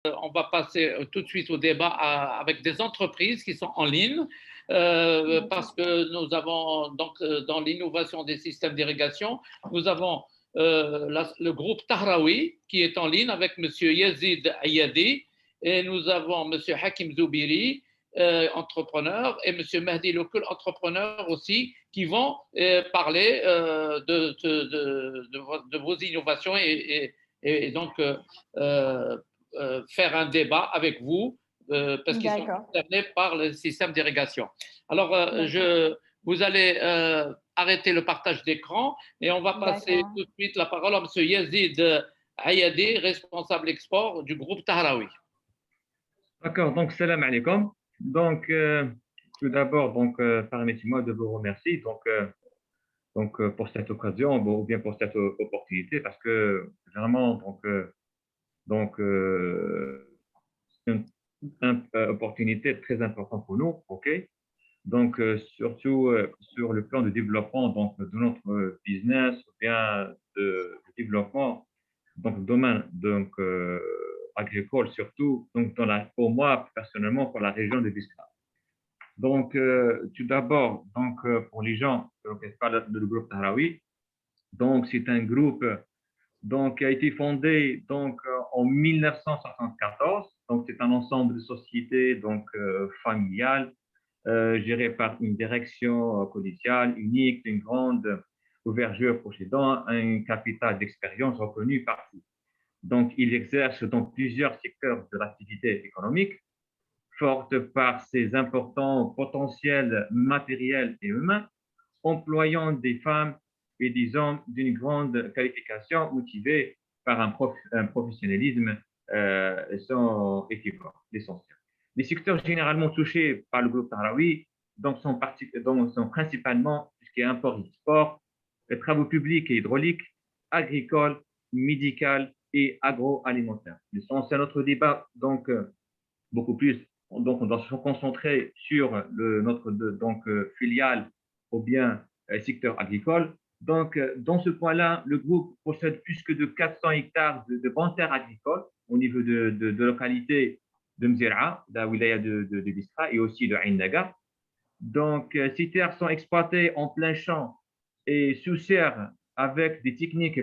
On va passer tout de suite au débat avec des entreprises qui sont en ligne, parce que nous avons donc dans l'innovation des systèmes d'irrigation, nous avons le groupe Tahraoui qui est en ligne avec M. Yazid Ayadi, et nous avons M. Hakim Zoubiri, entrepreneur, et M. Mahdi Lokul, entrepreneur aussi, qui vont parler de vos innovations et donc faire un débat avec vous parce qu'ils sont concernés par le système d'irrigation. Alors, vous allez arrêter le partage d'écran et on va passer tout de suite la parole à M. Yazid Ayadi, responsable export du groupe Tahraoui. D'accord, donc salam alaikum. Donc, tout d'abord, permettez-moi de vous remercier pour cette occasion ou bien pour cette opportunité parce que vraiment, c'est une opportunité très importante pour nous, ok? Donc, surtout sur le plan de développement de notre business, ou bien de développement domaine agricole surtout, pour moi personnellement pour la région de Biskra. Donc, tout d'abord, pour les gens qui parlent du groupe Tahraoui, donc c'est un groupe qui a été fondé en 1974. Donc, c'est un ensemble de sociétés familiales gérées par une direction commerciale unique, une grande ouverture possédant un capital d'expérience reconnu partout. Donc, il exerce dans plusieurs secteurs de l'activité économique, forte par ses importants potentiels matériels et humains, employant des femmes et des hommes d'une grande qualification motivés par un professionnalisme sans équivoque, l'essentiel. Les secteurs généralement touchés par le groupe Tahraoui sont principalement ce qui est import et export, les travaux publics et hydrauliques, agricoles, médicales et agroalimentaires. C'est notre débat beaucoup plus. Donc, on doit se concentrer sur notre filiale ou bien secteur agricole. Donc, dans ce point-là, le groupe possède plus que de 400 hectares de bonnes terres agricoles au niveau de localité de Mzira, de la wilaya de Biskra et aussi de Ain Naga. Donc, ces terres sont exploitées en plein champ et sous serre avec des techniques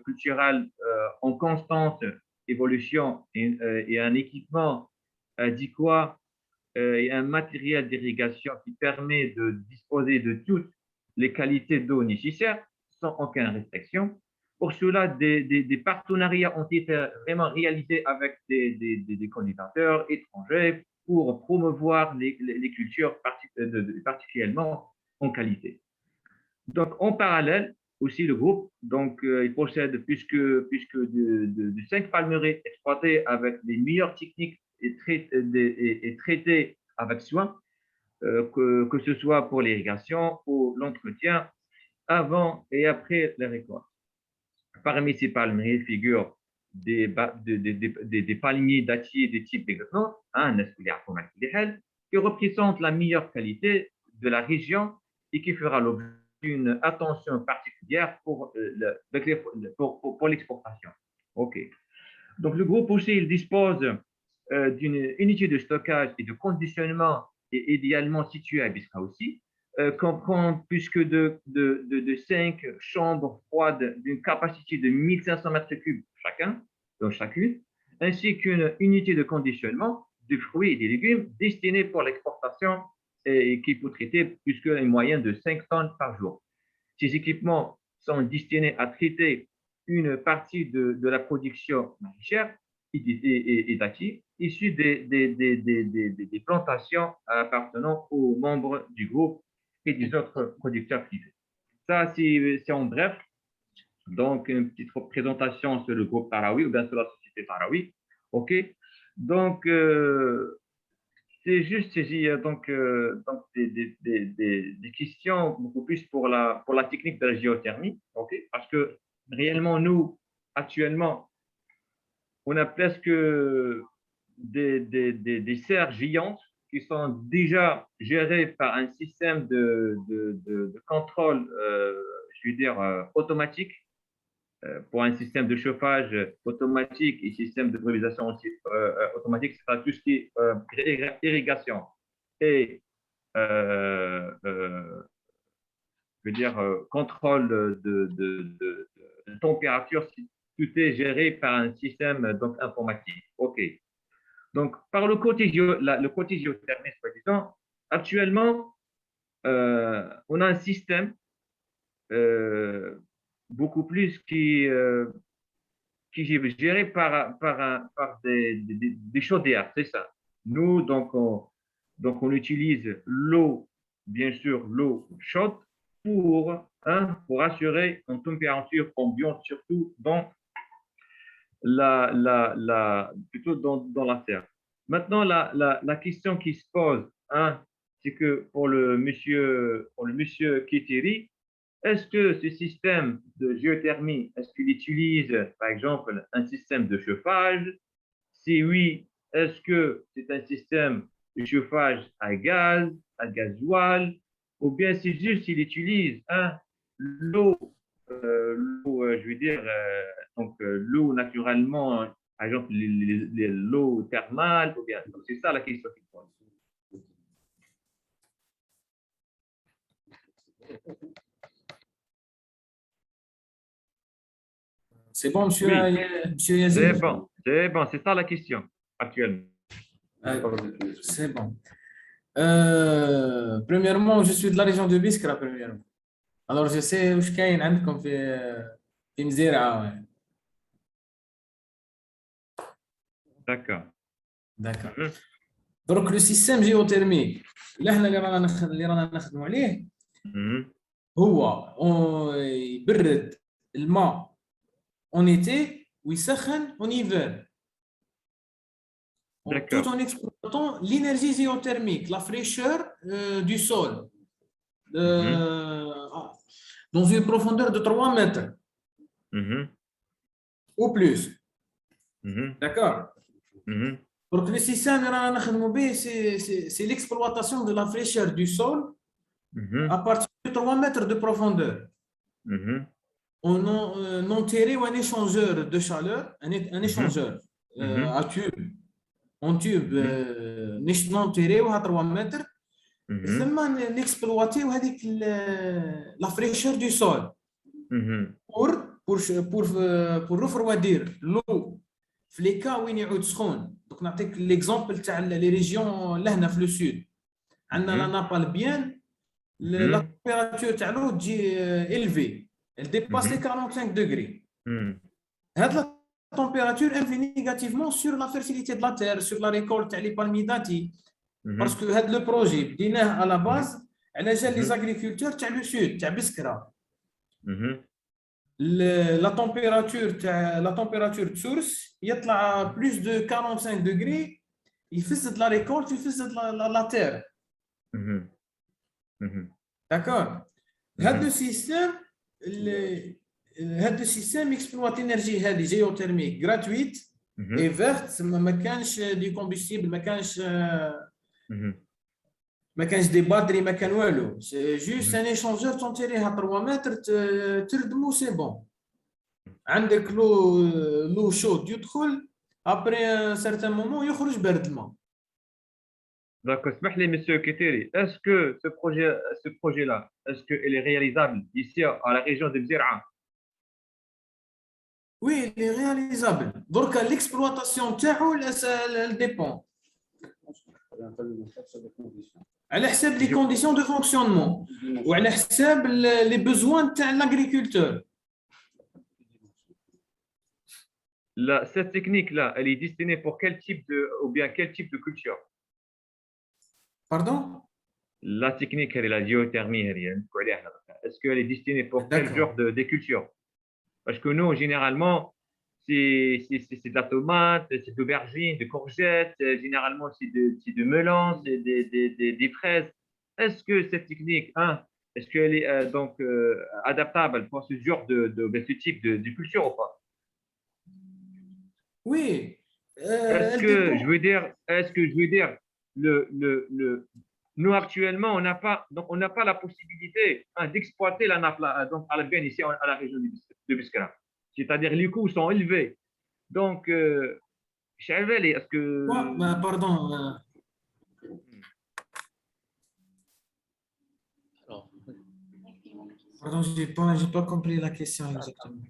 culturelles en constante évolution et un équipement adéquat et un matériel d'irrigation qui permet de disposer de toutes les qualités d'eau nécessaires sans aucune restriction. Pour cela, des partenariats ont été vraiment réalisés avec des cultivateurs étrangers pour promouvoir les cultures particulièrement en qualité. Donc, en parallèle, aussi le groupe, il possède plus que de 5 palmeraies exploitées avec les meilleures techniques et traitées avec soin, que ce soit pour l'irrigation ou l'entretien avant et après la récolte. Parmi ces palmiers figurent des palmiers dattiers de type Begatno, qui représentent la meilleure qualité de la région et qui fera l'objet d'une attention particulière pour l'exportation. OK. Donc, le groupe aussi, il dispose d'une unité de stockage et de conditionnement et idéalement située à Biskra aussi, comprend plus que de 5 chambres froides d'une capacité de 1500 mètres cubes chacune, ainsi qu'une unité de conditionnement de fruits et des légumes destinée pour l'exportation et qui peut traiter plus qu'une moyenne de 5 tonnes par jour. Ces équipements sont destinés à traiter une partie de la production maraîchère et d'actifs issus des plantations appartenant aux membres du groupe et des autres producteurs privés. Ça, c'est en bref. Donc, une petite présentation sur le groupe Tahraoui ou bien sur la société Tahraoui. OK. Donc, c'est juste des questions beaucoup plus pour la technique de la géothermie. OK. Parce que réellement, nous, actuellement, on a presque des serres géantes qui sont déjà gérées par un système de contrôle, automatique, pour un système de chauffage automatique et système de brumisation automatique, c'est tout ce qui est irrigation et je veux dire contrôle de température, tout est géré par un système donc, informatique. OK. Donc, par le côté, le côté géothermie, soi-disant, actuellement, on a un système beaucoup plus qui est géré par des chaudières, c'est ça. Nous, donc on utilise l'eau, bien sûr, l'eau chaude pour assurer une température ambiante, surtout plutôt dans la terre. Maintenant, la question qui se pose, hein, c'est que pour le monsieur Kitiri, est-ce que ce système de géothermie, est-ce qu'il utilise, par exemple, un système de chauffage? Si oui, est-ce que c'est un système de chauffage à gaz, à gasoil, ou bien c'est juste qu'il utilise l'eau, je veux dire, l'eau naturellement, par exemple, l'eau thermale, ou bien, donc c'est ça la question qui se pose. C'est bon, monsieur, Oui. monsieur Yazid? C'est bon, c'est ça la question actuellement. C'est bon. Premièrement, je suis de la région de Biskra, premièrement. Alors, je sais où je suis عندكم في مزيرعة. D'accord. D'accord. Donc, le système géothermique, اللي رانا نخدموا عليه هو يبرد الماء en été ويسخن en hiver. Tout en exploitant l'énergie géothermique, la fraîcheur du sol, dans une profondeur de 3 mètres ou plus. D'accord? Donc, le système, c'est l'exploitation de la fraîcheur du sol à partir de 3 mètres de profondeur. On enterré un échangeur de chaleur, un échangeur à tube. En tube, ننطيريو 3 متر ثم نكسبلواتيو هذيك la fraîcheur du sol pour refroidir l'eau في لي كا وين يعود سخون. دونك نعطيك ليكزامبل تاع لي ريجيون لهنا في لو سود عندنا لا نابال بيان لا تمبيراتور تاع l'eau تجي élevée, elle dépasse les 45 degrés. هاد la température influe négativement sur la fertilité de la terre, sur la récolte les palmidati. Parce que le projet, à la base, les agriculteurs تاع le sud, تاع Biskra. La température de source, il y a plus de 45 degrés, il fait de la récolte, il fait de la terre. D'accord? Le système exploite l'énergie géothermique gratuite et verte, ما كانش du combustible, ما كانش des batteries, ما كان والو. C'est juste un échangeur t'enterré à 3 mètres, تردمو c'est bon. عندك l'eau chaude يدخل, après un certain moment يخرج برد الماء. D'accord, اسمح لي monsieur Kitiri, est-ce que ce projet-là, est-ce qu'il est réalisable ici à la région de Mzir'a? Oui, il est réalisable. Donc l'exploitation تاعو elle dépend. على حساب les conditions de fonctionnement وعلى حساب les besoins تاع l'agriculteur. Cette technique-là, elle est destinée pour quel type de culture? Pardon? La technique, la géothermie, est-ce qu'elle est destinée pour quel genre de culture? Parce que nous, généralement, c'est de la tomate, c'est de l'aubergine, de courgettes, généralement, c'est de melons, c'est des fraises. Est-ce que cette technique, est-ce qu'elle est adaptable pour ce genre ce type de culture ou pas? Oui. Est-ce que je veux dire, nous actuellement, on n'a pas la possibilité d'exploiter la nappe donc à la bien ici à la région de Biskra. c'est-à-dire les coûts sont élevés. Donc, Chevalier, est-ce que… Pardon. Alors, Pardon, j'ai pas compris la question exactement.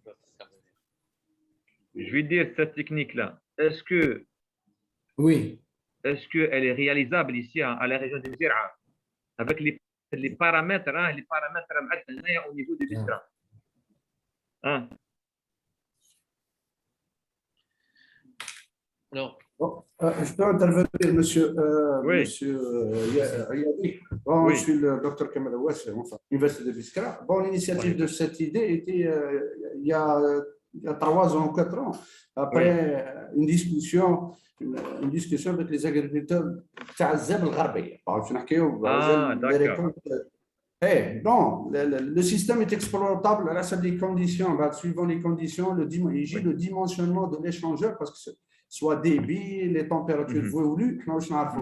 Je vais dire cette technique-là. Oui. Est-ce qu'elle est réalisable ici à la région de Zira avec les paramètres au niveau de Bisra? alors, Je peux intervenir, monsieur, Oui. monsieur Yadi. Bon, Oui. je suis le docteur Kamal Awass, enfin, Université de Biskra. Bon, l'initiative de cette idée était il y a 3 ans ou 4 ans, après une discussion avec les agriculteurs de Zeb al-Gharbi. D'accord. Non, le système est exploitable à des conditions, suivant les conditions, le dimensionnement de l'échangeur, parce que soit débit, les températures voulues,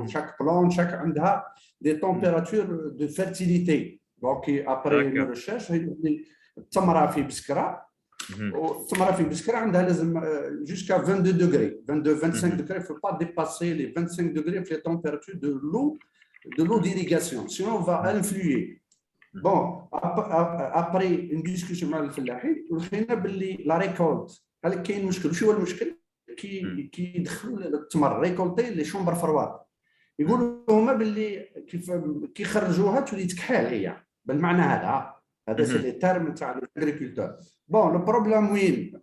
chaque plante, chaque a des températures de fertilité. Donc, après une recherche, التمرة في بسكرة عندها لازم jusqu'à 22 degrés, 22-25 degrés, il ne faut pas dépasser les 25 degrés pour les températures de l'eau d'irrigation, sinon on va influer. Bon, après une discussion مع الفلاحين لقينا باللي لا ريكولت قال لك كاين مشكل. شو هو المشكل؟ كيدخلوا التمر ريكولتي لي شومبر فرواد، يقولوا هما باللي كيف كيخرجوها تولي تكحال هي بالمعنى هذا سي لي تيرم تاع الاغريكولتور. بون لو بروبليم وين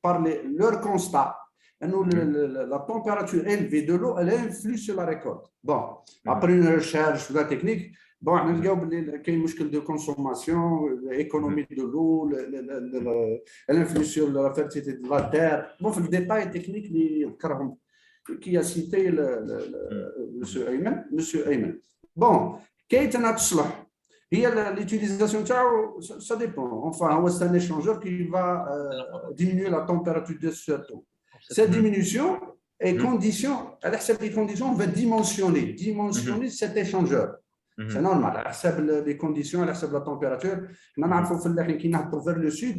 بار لور كونستا انه لا تمبيراتور élevée de l'eau elle influe sur la récolte. Bon, après une recherche de la technique, bon, on a qu'il y a un problème de consommation, l'économie de l'eau, elle influe sur la fertilité de la terre. Bon, le détail technique qui a cité monsieur Ayman. Bon, qu'est-ce que l'utilisation, ça dépend. Enfin, c'est un échangeur qui va diminuer la température de cette eau. Cette diminution est condition, à certaines conditions, on va dimensionner cet échangeur. C'est normal, à les conditions, à la température. On a qui نهبطوا vers le sud,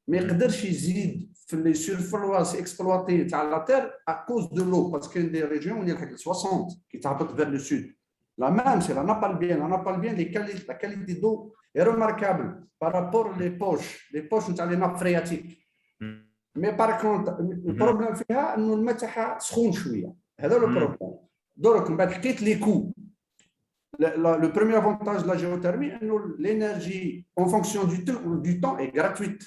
mais il ne peut pas les surfaces exploitées à la terre à cause de l'eau, parce qu'il y a des régions où il y a 60 qui t'apportent vers le sud. La même, c'est la nappe albienne. La nappe albienne, la qualité d'eau est remarquable par rapport aux poches dans les nappes phréatiques. Mais par contre, le problème c'est que le métah سخون شويه. هذا le problème. Donc, بعد حكيت les coûts. Le premier avantage de la géothermie, l'énergie en fonction du temps est gratuite.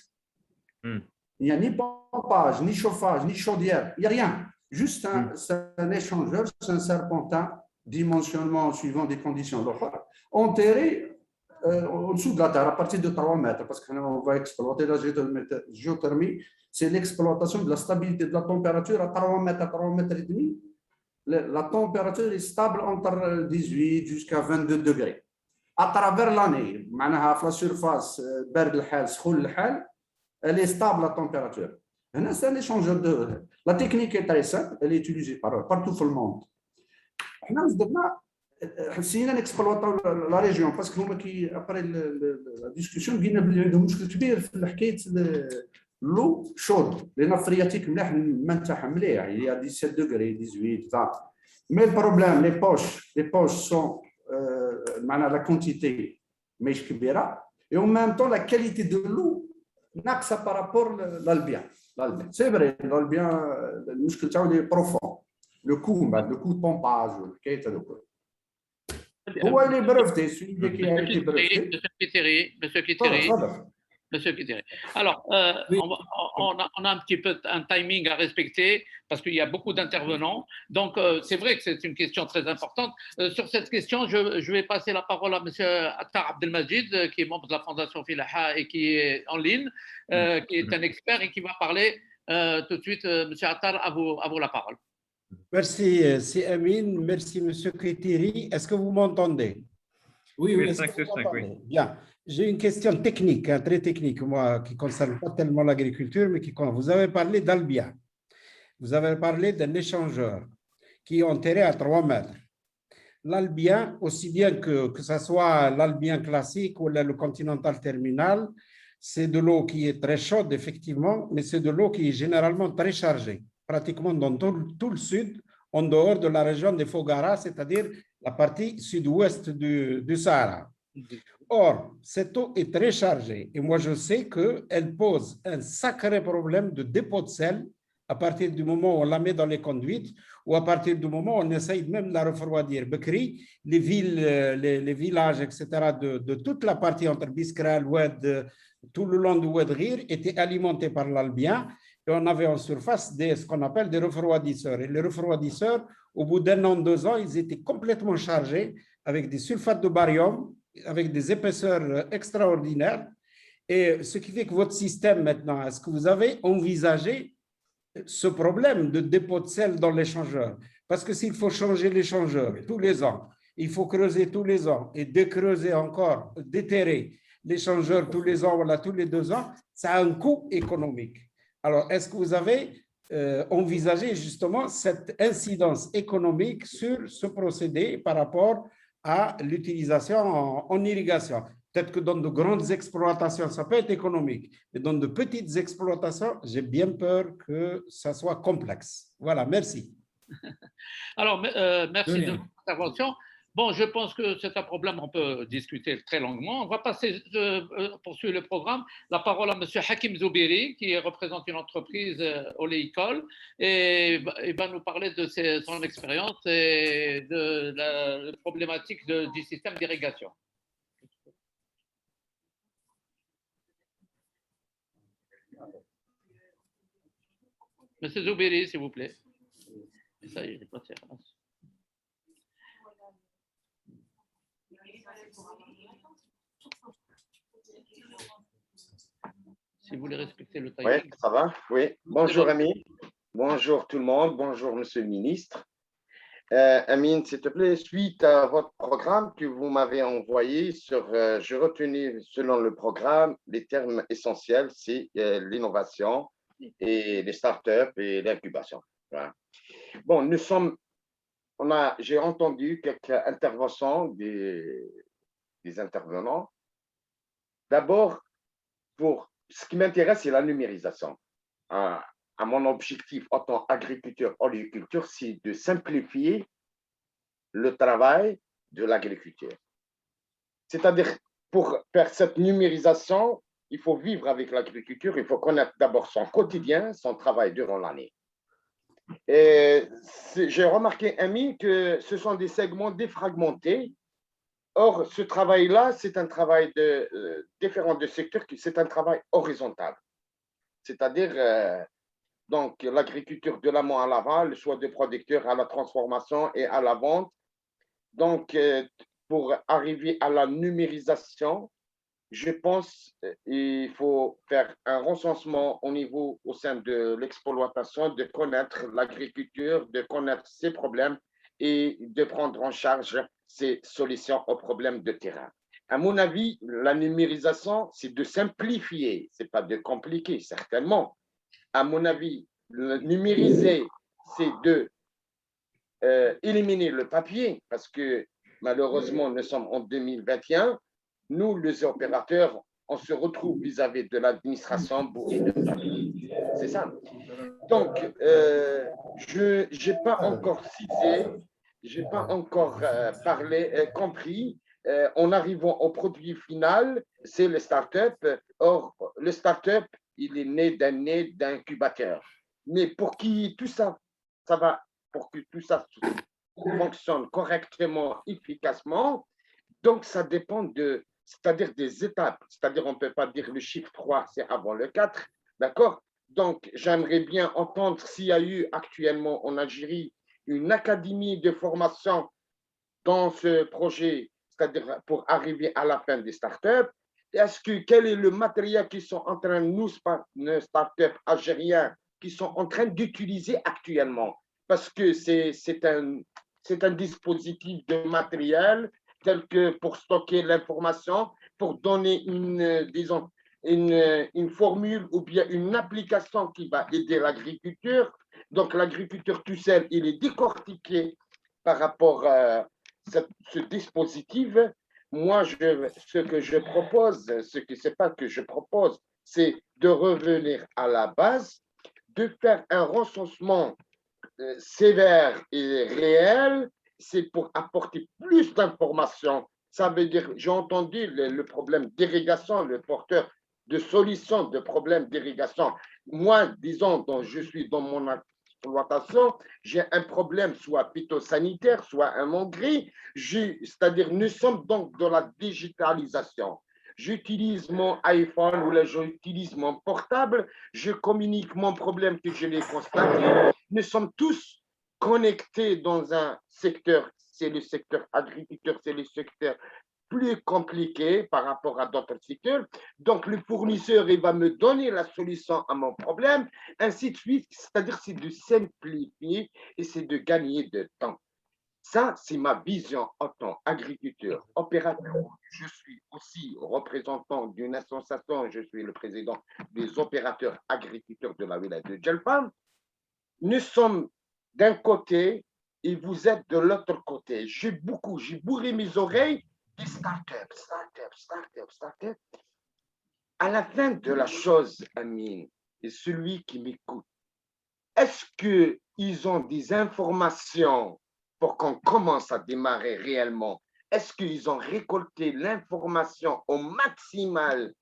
Il n'y a ni pompage, ni chauffage, ni chaudière, il n'y a rien. Juste un échangeur, c'est un serpentin, dimensionnement suivant des conditions locales, enterré au-dessous de la terre à partir de 3 mètres, parce qu'on va exploiter la géothermie, c'est l'exploitation de la stabilité de la température à 3 mètres, à 3 mètres et demi. La température est stable entre 18 jusqu'à 22 degrés. À travers l'année, la surface, elle est stable la température. C'est un échangeur de… La technique est très simple, elle est utilisée partout dans le monde. Si on exploite la région, parce que après la discussion, il y a un problème l'eau chaude, les nappes phréatiques, il y a 17 degrés, 18, 20. Mais le problème, les poches sont la quantité, mais et en même temps, la qualité de l'eau n'a que ça par rapport à l'albien. C'est vrai, l'albien, le muscle est profond. Le coup de pompage, هو اللي breveté, celui qui a été breveté. Monsieur Kiteri. Alors, oui. on a un petit peu un timing à respecter parce qu'il y a beaucoup d'intervenants. Donc, c'est vrai que c'est une question très importante. Sur cette question, je vais passer la parole à monsieur Attar Abdelmajid, qui est membre de la Fondation Filaha et qui est en ligne, qui est un expert et qui va parler tout de suite. Monsieur Attar, à vous la parole. Merci, c'est Amin. Merci, monsieur Kiteri. Est-ce que vous m'entendez? Oui, 5 sur 5, oui. Bien. J'ai une question technique, très technique, moi, qui ne concerne pas tellement l'agriculture, mais qui vous avez parlé d'Albia. Vous avez parlé d'un échangeur qui est enterré à 3 mètres. L'Albien, aussi bien que ce soit l'Albien classique ou le continental terminal, c'est de l'eau qui est très chaude, effectivement, mais c'est de l'eau qui est généralement très chargée, pratiquement dans tout le sud, en dehors de la région des Foghara, c'est-à-dire la partie sud-ouest du Sahara. Or, cette eau est très chargée et moi je sais qu'elle pose un sacré problème de dépôt de sel à partir du moment où on la met dans les conduites ou à partir du moment où on essaye même de la refroidir. Bekri, les villes, les villages, etc., de toute la partie entre Biskra, l'Oued, tout le long du Oued Ghir étaient alimentés par l'Albien et on avait en surface ce qu'on appelle des refroidisseurs. Et les refroidisseurs, au bout d'un an, 2 ans, ils étaient complètement chargés avec des sulfates de barium, avec des épaisseurs extraordinaires. Et ce qui fait que votre système maintenant, est-ce que vous avez envisagé ce problème de dépôt de sel dans l'échangeur? Parce que s'il faut changer l'échangeur tous les ans, il faut creuser tous les ans et décreuser encore, déterrer l'échangeur tous les ans, voilà, tous les 2 ans, ça a un coût économique. Alors, est-ce que vous avez envisagé justement cette incidence économique sur ce procédé par rapport à l'utilisation en irrigation? Peut-être que dans de grandes exploitations, ça peut être économique, mais dans de petites exploitations, j'ai bien peur que ça soit complexe. Voilà, merci. Alors, merci de votre intervention. Bon, je pense que c'est un problème, on peut discuter très longuement. On va passer, poursuivre le programme. La parole à M. Hakim Zoubiri, qui représente une entreprise oléicole, et il va nous parler de son expérience et de la problématique du système d'irrigation. Monsieur Zoubiri, s'il vous plaît. Ça y est, il est passé. Si vous voulez respecter le timing. Oui, ça va. Oui. Bonjour, Amine. Bonjour tout le monde. Bonjour, monsieur le ministre. Amine, s'il te plaît, suite à votre programme que vous m'avez envoyé je retenais selon le programme les termes essentiels, c'est l'innovation et les startups et l'incubation. Voilà. Bon, j'ai entendu quelques interventions des intervenants. D'abord, ce qui m'intéresse, c'est la numérisation. À mon objectif en tant qu'agriculteur, oléiculture, c'est de simplifier le travail de l'agriculture. C'est-à-dire, pour faire cette numérisation, il faut vivre avec l'agriculture, il faut connaître d'abord son quotidien, son travail durant l'année. Et j'ai remarqué, Ami, que ce sont des segments défragmentés. Or, ce travail-là, c'est un travail différent de secteur, c'est un travail horizontal. C'est-à-dire, donc, l'agriculture de l'amont à l'aval, le choix de producteurs à la transformation et à la vente. Donc, pour arriver à la numérisation, je pense qu'il faut faire un recensement au sein de l'exploitation, de connaître l'agriculture, de connaître ses problèmes et de prendre en charge ces solutions aux problèmes de terrain. À mon avis, la numérisation, c'est de simplifier, ce n'est pas de compliquer, certainement. À mon avis, numériser, c'est de éliminer le papier, parce que malheureusement, nous sommes en 2021. Nous, les opérateurs, on se retrouve vis-à-vis de l'administration bourrée de papier. C'est ça. Donc, je n'ai pas encore cité, je n'ai pas encore compris. En arrivant au produit final, c'est le start-up. Or, le start-up, il est né d'incubateur. Mais pour qui tout ça, pour que tout ça fonctionne correctement, efficacement, donc ça dépend c'est-à-dire des étapes. C'est-à-dire, on ne peut pas dire le chiffre 3, c'est avant le 4. D'accord? Donc, j'aimerais bien entendre s'il y a eu actuellement en Algérie une académie de formation dans ce projet, c'est-à-dire pour arriver à la fin des startups. Quel est le matériel qui sont en train, nos startups algériens, qui sont en train d'utiliser actuellement? Parce que c'est un dispositif de matériel tel que pour stocker l'information, pour donner une formule ou bien une application qui va aider l'agriculture. Donc, l'agriculteur tout seul, il est décortiqué par rapport à ce dispositif. moi, ce que je propose, c'est pas que je propose, c'est de revenir à la base, de faire un recensement sévère et réel, c'est pour apporter plus d'informations. Ça veut dire, j'ai entendu le problème d'irrigation, le porteur de solutions de problèmes d'irrigation. Moi, disons, je suis dans mon exploitation, j'ai un problème soit phytosanitaire, soit un engrais, c'est-à-dire nous sommes donc dans la digitalisation. J'utilise mon iPhone ou j'utilise mon portable, je communique mon problème que je l'ai constaté. Nous sommes tous connectés dans un secteur, c'est le secteur agriculteur, c'est le secteur plus compliqué par rapport à d'autres secteurs. Donc, le fournisseur, il va me donner la solution à mon problème, ainsi de suite. C'est-à-dire, c'est de simplifier et c'est de gagner de temps. Ça, c'est ma vision en tant qu'agriculteur, opérateur. Je suis aussi représentant d'une association, je suis le président des opérateurs agriculteurs de la ville de Djelfam. Nous sommes d'un côté et vous êtes de l'autre côté. J'ai bourré mes oreilles des startups. À la fin de la chose, Amine, et celui qui m'écoute, est-ce qu'ils ont des informations pour qu'on commence à démarrer réellement? Est-ce qu'ils ont récolté l'information au maximal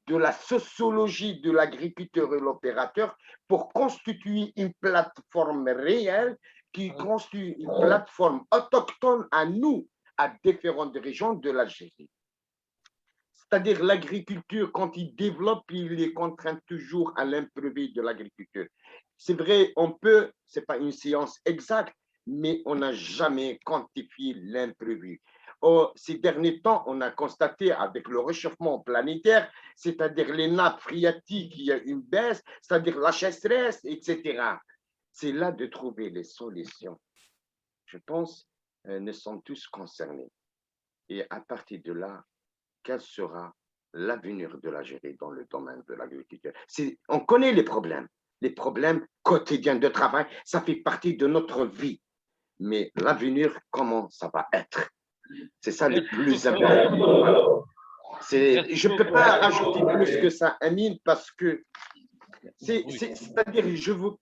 de la sociologie de l'agriculteur et l'opérateur pour constituer une plateforme réelle qui constitue une plateforme autochtone à nous, à différentes régions de l'Algérie? C'est-à-dire l'agriculture, quand il développe, il est contraint toujours à l'imprévu de l'agriculture. C'est vrai, ce n'est pas une science exacte, mais on n'a jamais quantifié l'imprévu. Ces derniers temps, on a constaté avec le réchauffement planétaire, c'est-à-dire les nappes phréatiques, il y a une baisse, c'est-à-dire la sécheresse, etc. C'est là de trouver les solutions. Je pense que nous sommes tous concernés. Et à partir de là, quel sera l'avenir de l'Algérie dans le domaine de l'agriculture? On connaît les problèmes quotidiens de travail, ça fait partie de notre vie. Mais l'avenir, comment ça va être? C'est ça le plus important. Je ne peux pas rajouter plus que ça, Amine, parce que c'est-à-dire,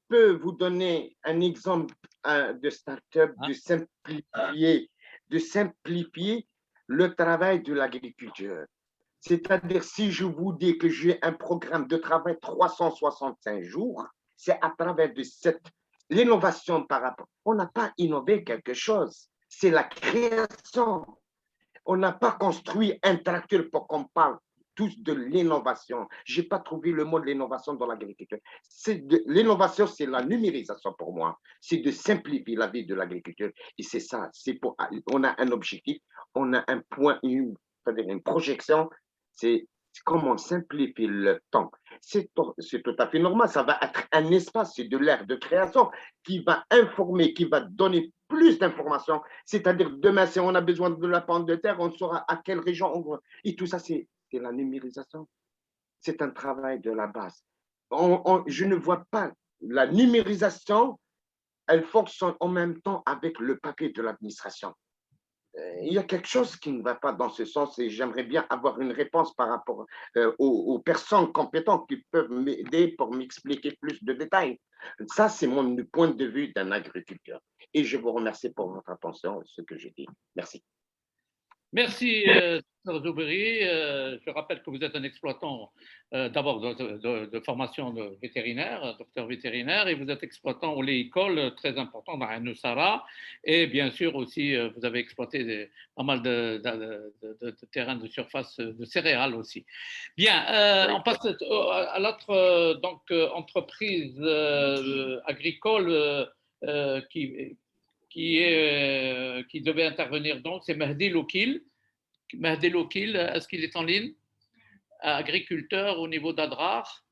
peux vous donner un exemple de start-up, de simplifier le travail de l'agriculture. C'est-à-dire, si je vous dis que j'ai un programme de travail 365 jours, c'est à travers l'innovation par rapport. On n'a pas innové quelque chose, c'est la création. On n'a pas construit un tracteur pour qu'on parle tous de l'innovation. Je n'ai pas trouvé le mot de l'innovation dans l'agriculture. L'innovation, c'est la numérisation pour moi. C'est de simplifier la vie de l'agriculture. Et c'est ça. On a un objectif, on a un point, c'est-à-dire une projection. C'est comment on simplifie le temps. C'est tout à fait normal. Ça va être un espace, c'est de l'ère de création qui va informer, qui va donner plus d'informations. C'est-à-dire, demain, si on a besoin de la pomme de terre, on saura à quelle région on va. Et tout ça, c'est la numérisation. C'est un travail de la base. Je ne vois pas la numérisation, elle fonctionne en même temps avec le papier de l'administration. Il y a quelque chose qui ne va pas dans ce sens et j'aimerais bien avoir une réponse par rapport aux personnes compétentes qui peuvent m'aider pour m'expliquer plus de détails. Ça, c'est mon point de vue d'un agriculteur. Et je vous remercie pour votre attention, ce que j'ai dit. Merci. Merci, Dr Zouberi. Je rappelle que vous êtes un exploitant d'abord de formation de vétérinaire, docteur vétérinaire, et vous êtes exploitant au lait-école, très important dans Nusara. Et bien sûr aussi, vous avez exploité pas mal de terrains de surface de céréales aussi. Bien, on passe à l'autre entreprise agricole qui devait intervenir, donc, c'est Mehdi Loukil. Mehdi Loukil, est-ce qu'il est en ligne? Agriculteur au niveau d'Adrar.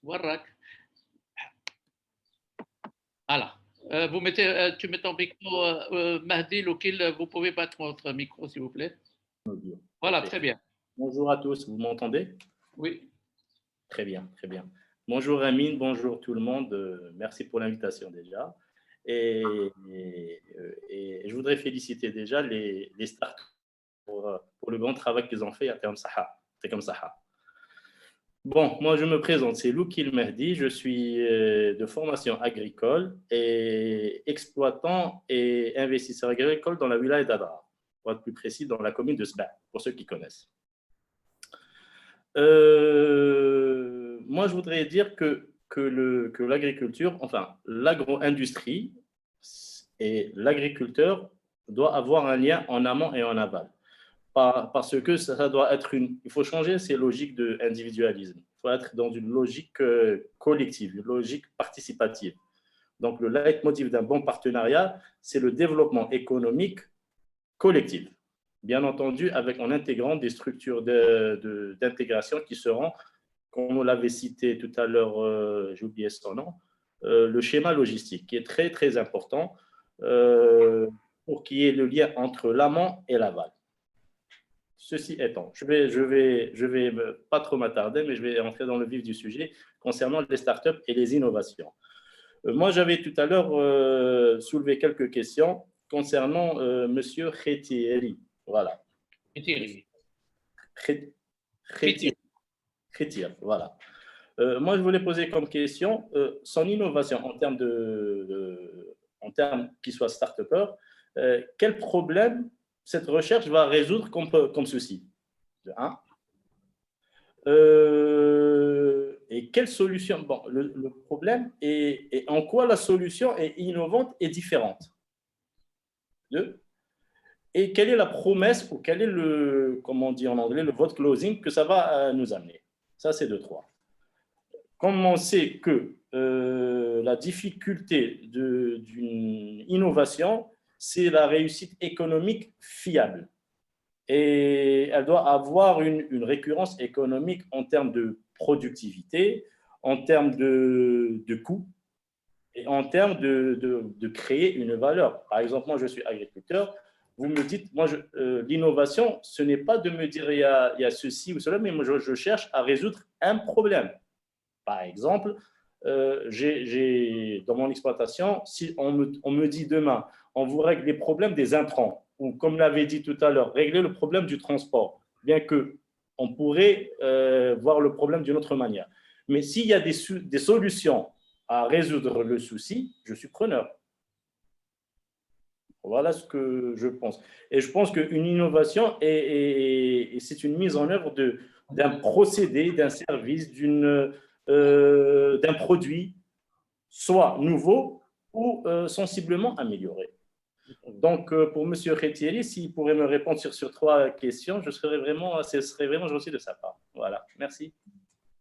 Warrak. Alors, tu mets ton micro, Mehdi Loukil, vous pouvez battre votre micro, s'il vous plaît. Voilà, très bien. Bonjour à tous, vous m'entendez? Oui. Très bien, très bien. Bonjour Amine, bonjour tout le monde. Merci pour l'invitation déjà. Et je voudrais féliciter déjà les startups pour le bon travail qu'ils ont fait à Tekam Saha. Bon, moi je me présente, c'est Loukil Mehdi, je suis de formation agricole et exploitant et investisseur agricole dans la wilaya d'Adrar, pour être plus précis, dans la commune de Sba, pour ceux qui connaissent. Moi je voudrais dire que l'agriculture, enfin l'agro-industrie et l'agriculteur doit avoir un lien en amont et en aval. Parce que ça doit être il faut changer ces logiques d'individualisme. Il faut être dans une logique collective, une logique participative. Donc, le leitmotiv d'un bon partenariat, c'est le développement économique collectif. Bien entendu, en intégrant des structures d'intégration qui seront, comme on l'avait cité tout à l'heure, j'ai oublié son nom, le schéma logistique, qui est très, très important pour qu'il y ait le lien entre l'amont et l'aval. Ceci étant, je vais pas trop m'attarder, mais je vais entrer dans le vif du sujet concernant les startups et les innovations. Moi, j'avais tout à l'heure soulevé quelques questions concernant Monsieur Khetieri. Voilà. Khetieri, voilà. Moi, je voulais poser comme question son innovation en termes qu'il soit start-upper, quel problème cette recherche va résoudre comme souci. De un. Et quelle solution? Bon, le problème et en quoi la solution est innovante et différente. Deux. Et quelle est la promesse ou quel est comment on dit en anglais, le vote closing que ça va nous amener. Ça, c'est 2, 3. Comme on sait que la difficulté d'une innovation, c'est la réussite économique fiable. Et elle doit avoir une récurrence économique en termes de productivité, en termes de coûts et en termes de créer une valeur. Par exemple, moi, je suis agriculteur. Vous me dites, moi, l'innovation, ce n'est pas de me dire il y a ceci ou cela, mais moi, je cherche à résoudre un problème. Par exemple, dans mon exploitation, si on me dit demain, on vous règle les problèmes des intrants, ou comme l'avait dit tout à l'heure, régler le problème du transport, bien qu'on pourrait voir le problème d'une autre manière. Mais s'il y a des solutions à résoudre le souci, je suis preneur. Voilà ce que je pense. Et je pense qu'une innovation, c'est une mise en œuvre d'un procédé, d'un service, d'un produit, soit nouveau ou sensiblement amélioré. Donc, pour M. Khetieri, s'il pourrait me répondre sur 3 questions, ce serait vraiment gentil de sa part. Voilà, merci.